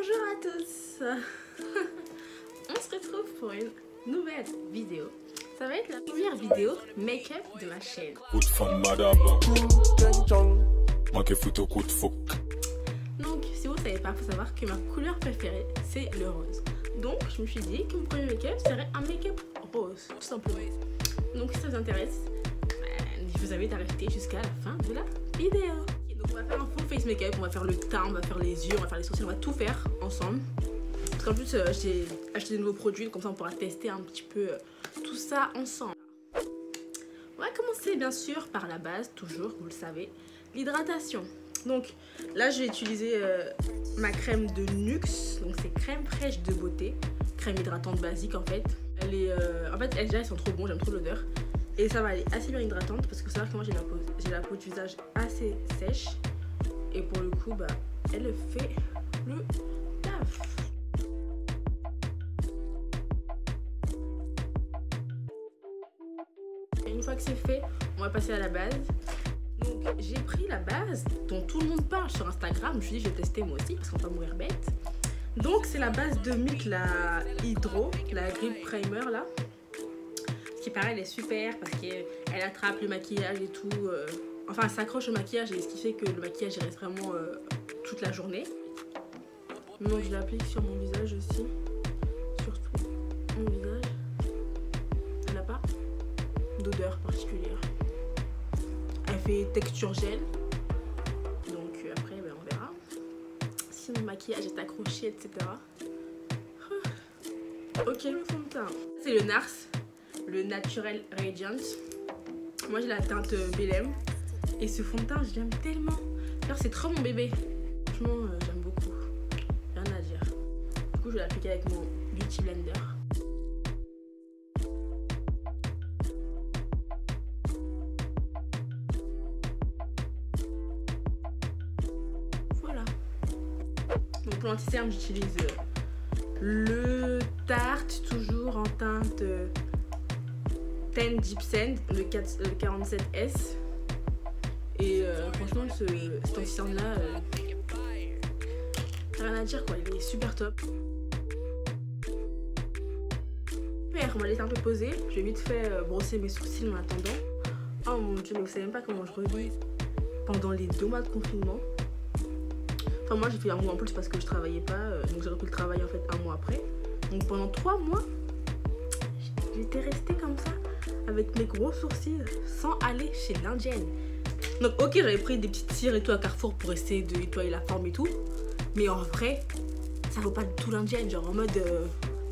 Bonjour à tous. On se retrouve pour une nouvelle vidéo. Ça va être la première vidéo make-up de ma chaîne. Donc si vous savez pas, il faut savoir que ma couleur préférée c'est le rose. Donc je me suis dit que mon premier make-up serait un make-up rose, tout simplement. Donc si ça vous intéresse, je vous invite à rester jusqu'à la fin de la vidéo. Donc on va faire un full face make-up, on va faire le teint, on va faire les yeux, on va faire les sourcils, on va tout faire ensemble. Parce qu'en plus j'ai acheté de nouveaux produits, comme ça on pourra tester un petit peu tout ça ensemble. On va commencer bien sûr par la base, toujours, vous le savez, l'hydratation. Donc là je vais utiliser ma crème de Nuxe, donc c'est crème fraîche de beauté, crème hydratante basique en fait. Elle est, déjà elles sont trop bonnes, j'aime trop l'odeur. Et ça va aller assez bien hydratante parce que c'est vrai que moi j'ai la peau du visage assez sèche. Et pour le coup, bah, elle fait le taf. Et une fois que c'est fait, on va passer à la base. Donc j'ai pris la base dont tout le monde parle sur Instagram. Je me suis dit je vais tester moi aussi parce qu'on va mourir bête. Donc c'est la base de Milk, la Hydro, la Grip Primer là. Qui paraît elle est super parce qu'elle attrape le maquillage et tout, enfin elle s'accroche au maquillage et ce qui fait que le maquillage reste vraiment toute la journée. Donc je l'applique sur mon visage aussi, surtout mon visage. Elle n'a pas d'odeur particulière, elle fait texture gel, donc après ben, on verra si mon maquillage est accroché, etc. Ok, le fond de teint c'est le NARS, le Natural Radiant. Moi j'ai la teinte Belém et ce fond de teint je l'aime tellement. Alors c'est trop mon bébé. Franchement j'aime beaucoup. Rien à dire. Du coup je vais l'appliquer avec mon Beauty Blender. Voilà. Donc pour l'anti-cerne j'utilise le Tarte, toujours en teinte 10 Deep Sand, le 47S. Et franchement cet anti-cerne là, rien à dire quoi, il est super top. Super, on va laisser un peu poser. Je vais vite fait brosser mes sourcils en attendant. Oh mon dieu, mais vous savez même pas comment je revis pendant les 2 mois de confinement. Enfin moi j'ai fait un mois en plus parce que je travaillais pas, donc j'ai repris le travail en fait un mois après. Donc pendant 3 mois, j'étais restée comme ça avec mes gros sourcils sans aller chez l'indienne. Donc ok j'avais pris des petites cires et tout à Carrefour pour essayer de nettoyer la forme et tout, mais en vrai ça vaut pas du tout l'indienne, genre en mode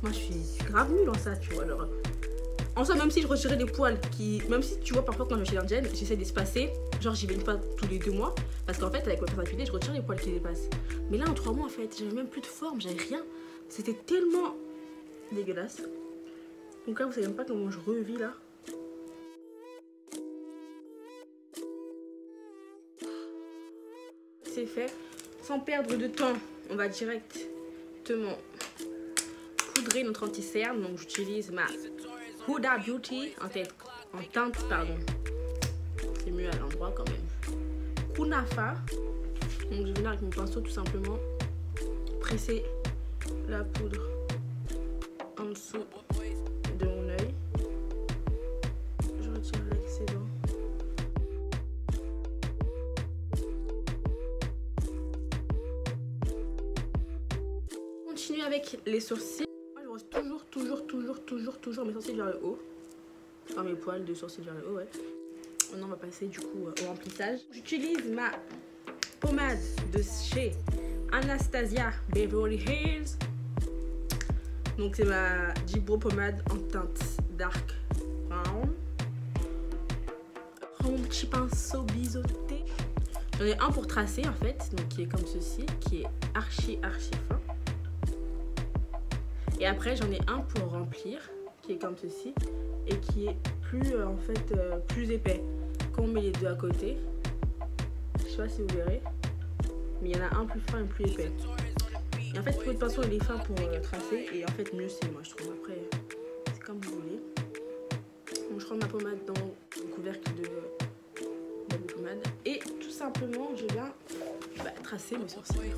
moi je suis grave nulle en ça, tu vois, genre en soi même si je retirais des poils même si tu vois parfois quand je vais chez l'indienne j'essaie d'espacer, genre j'y vais une fois tous les 2 mois parce qu'en fait avec ma pince à filer je retire les poils qui dépassent, mais là en 3 mois en fait j'avais même plus de forme, j'avais rien, c'était tellement dégueulasse. Donc là vous savez même pas comment je revis là. C'est fait, sans perdre de temps on va directement poudrer notre anti-cerne. Donc j'utilise ma Huda Beauty en teinte pardon, c'est mieux à l'endroit quand même, Kunafa. Donc je vais venir avec mon pinceau tout simplement presser la poudre en dessous de mon œil, je retire l'excédent. Continue avec les sourcils. Moi je brosse toujours mes sourcils vers le haut, enfin mes poils de sourcils vers le haut, ouais. Maintenant on va passer du coup au remplissage. J'utilise ma pommade de chez Anastasia Beverly Hills. Donc c'est ma Gibro pommade en teinte dark brown. Je prends mon petit pinceau biseauté. J'en ai un pour tracer en fait, donc qui est comme ceci, qui est archi fin. Et après j'en ai un pour remplir, qui est comme ceci, et qui est plus en fait plus épais. Quand on met les deux à côté, je sais pas si vous verrez, mais il y en a un plus fin et plus épais. Et en fait votre pinceau il est fin pour tracer, et en fait mieux c'est moi je trouve. Après c'est comme vous voulez. Donc je prends ma pommade dans le couvercle de la pommade et tout simplement je viens tracer mes sourcils.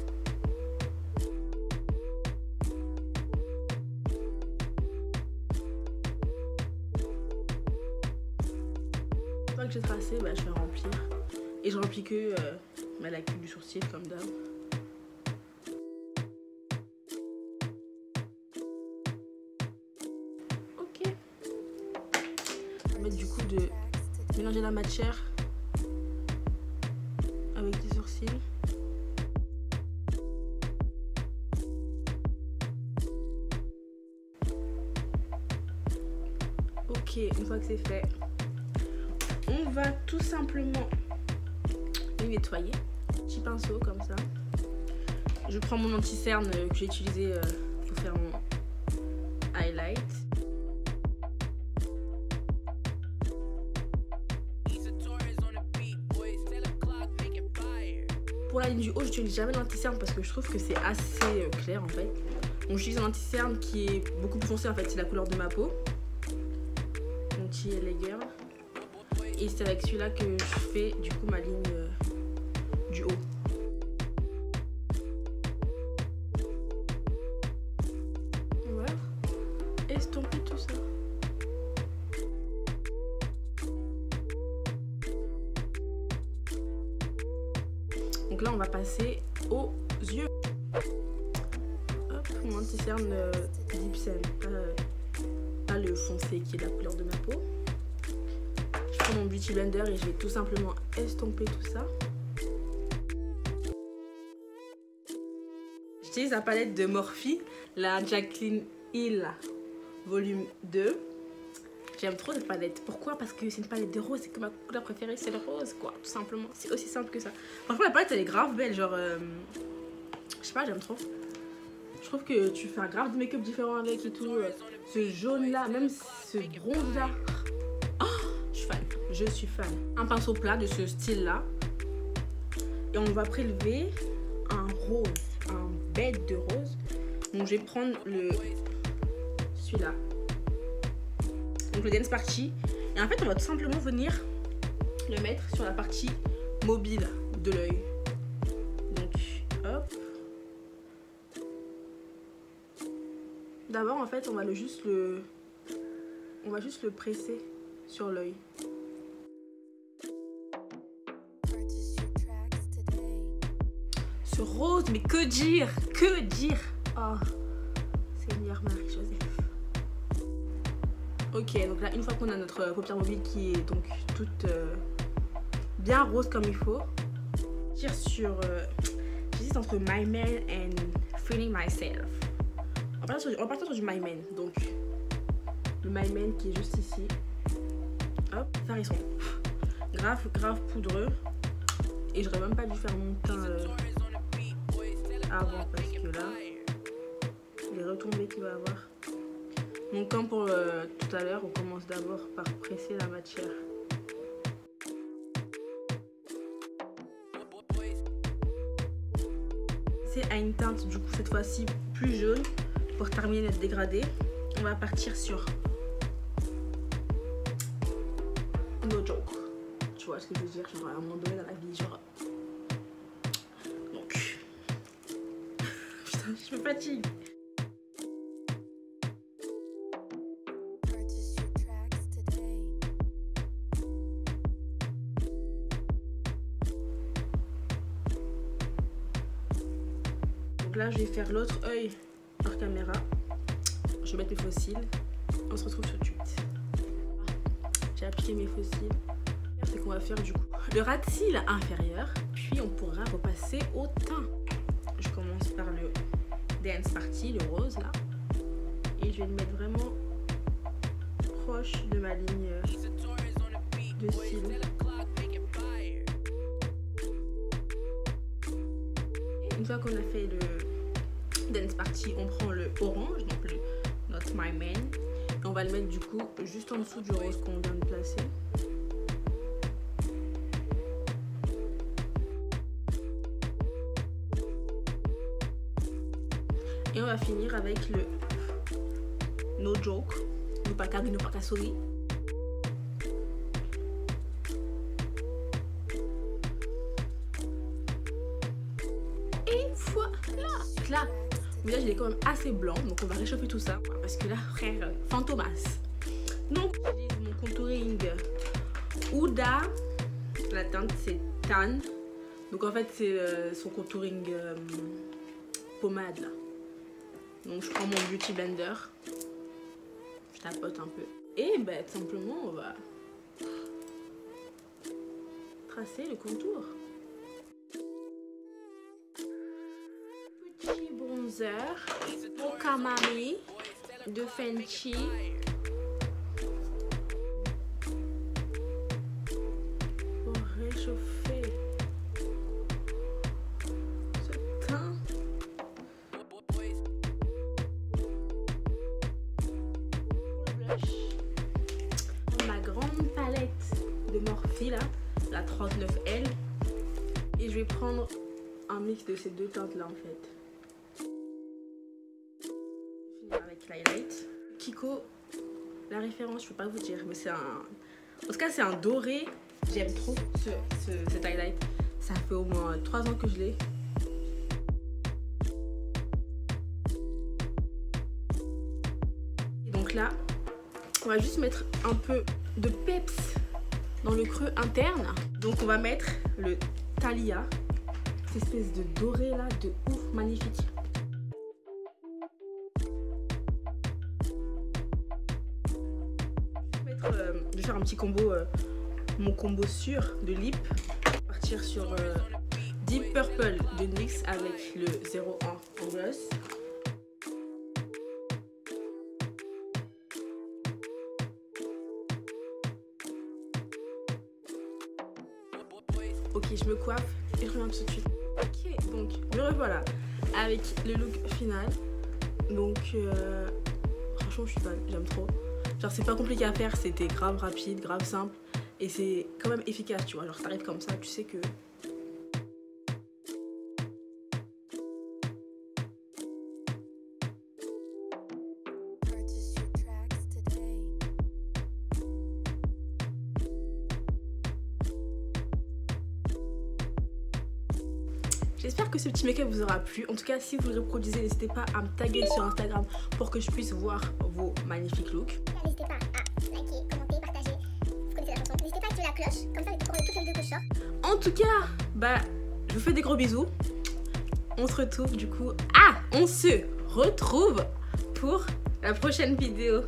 fois que j'ai tracé, bah, je vais remplir. Et je remplis que la queue du sourcil comme d'hab. Ok. On va mettre du coup de mélanger la matière avec des sourcils. Ok, une fois que c'est fait, on va tout simplement les nettoyer. Petit pinceau comme ça. Je prends mon anti-cerne que j'ai utilisé pour faire mon highlight. Pour la ligne du haut, je n'utilise jamais l'anti-cerne parce que je trouve que c'est assez clair en fait. Donc j'utilise un anti-cerne qui est beaucoup plus foncé en fait, c'est la couleur de ma peau. Lager. Et c'est avec celui-là que je fais du coup ma ligne du haut. On va estomper tout ça. Donc là on va passer aux yeux. Hop, mon anti-cerne d'Ipsen, pas le foncé qui est la couleur de ma peau. Je prends mon beauty blender et je vais tout simplement estomper tout ça. J'utilise la palette de Morphe, la Jaclyn Hill volume 2. J'aime trop cette palette. Pourquoi? Parce que c'est une palette de rose et que ma couleur préférée c'est le rose, quoi, tout simplement. C'est aussi simple que ça. Franchement la palette elle est grave belle, genre je sais pas, j'aime trop. Je trouve que tu fais un grave de make-up différent avec et tout. Ce jaune là, même ce bronze là. Oh, je suis fan, je suis fan. Un pinceau plat de ce style là. Et on va prélever un rose, un bête de rose. Donc je vais prendre celui-là. Donc le Dance Party. Et en fait on va tout simplement venir le mettre sur la partie mobile de l'œil. Donc hop. D'abord en fait on va juste le presser sur l'œil. Ce rose, mais que dire? Que dire? Oh, Seigneur Marie-Joseph. Ok, donc là une fois qu'on a notre paupière mobile qui est donc toute bien rose comme il faut, tire sur j'hésite entre My Man and Feeling Myself. On va partir sur du My Man, donc le My Man qui est juste ici. Hop, ça ils sont grave poudreux. Et j'aurais même pas dû faire mon teint avant parce que là, les retombées qu'il va avoir. Donc comme pour tout à l'heure, on commence d'abord par presser la matière. C'est à une teinte du coup cette fois-ci plus jaune. Pour terminer notre dégradé, on va partir sur No Joke. Tu vois ce que je veux dire, genre à un moment donné dans la vie, genre. Donc. Putain, je me fatigue. Donc là, je vais faire l'autre œil par caméra. Je vais mettre mes faux cils. On se retrouve tout de suite. J'ai appliqué mes faux cils. C'est qu'on va faire du coup le ras de cils inférieur, puis on pourra repasser au teint. Je commence par le Dance Party, le rose là, et je vais le mettre vraiment proche de ma ligne de cils. Une fois qu'on a fait le Dance Party, on prend le orange, donc notre My Man, et on va le mettre du coup juste en dessous du rose qu'on vient de placer. Et on va finir avec le No Joke, no pas no pas sorry. Et voilà. Là, mon visage il est quand même assez blanc, donc on va réchauffer tout ça parce que là, frère, fantomas. Donc, j'utilise mon contouring Huda, la teinte c'est Tan. Donc en fait c'est son contouring pommade là. Donc je prends mon beauty blender, je tapote un peu et bah tout simplement on va tracer le contour. Petit bronzer Mokamami de Fenty. Pour réchauffer ce teint. Ma grande palette de Morphe là, la 39L, et je vais prendre un mix de ces deux teintes là en fait. Je vais finir avec l'highlight Kiko. La référence je peux pas vous dire, mais c'est un, en tout cas c'est un doré. J'aime trop cet highlight. Ça fait au moins 3 ans que je l'ai. Donc là on va juste mettre un peu de peps dans le creux interne. Donc on va mettre le Thalia, cette espèce de doré là, de ouf, magnifique. Je vais faire un petit combo, mon combo sûr de lip. Partir sur Deep Purple de NYX avec le 01 en gloss. Ok, je me coiffe et je reviens tout de suite. Ok, donc me revoilà avec le look final. Donc franchement je suis fan, j'aime trop. Genre c'est pas compliqué à faire, c'était grave rapide, grave simple. Et c'est quand même efficace, tu vois. Genre t'arrives comme ça, tu sais que... J'espère que ce petit make-up vous aura plu. En tout cas, si vous le reproduisez, n'hésitez pas à me taguer sur Instagram pour que je puisse voir vos magnifiques looks. N'hésitez pas à liker, commenter, partager. Vous connaissez la chanson. N'hésitez pas à activer la cloche, comme ça vous êtes au courant de toutes les vidéos que je sors. En tout cas, bah, je vous fais des gros bisous. On se retrouve du coup... on se retrouve pour la prochaine vidéo.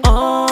Oh.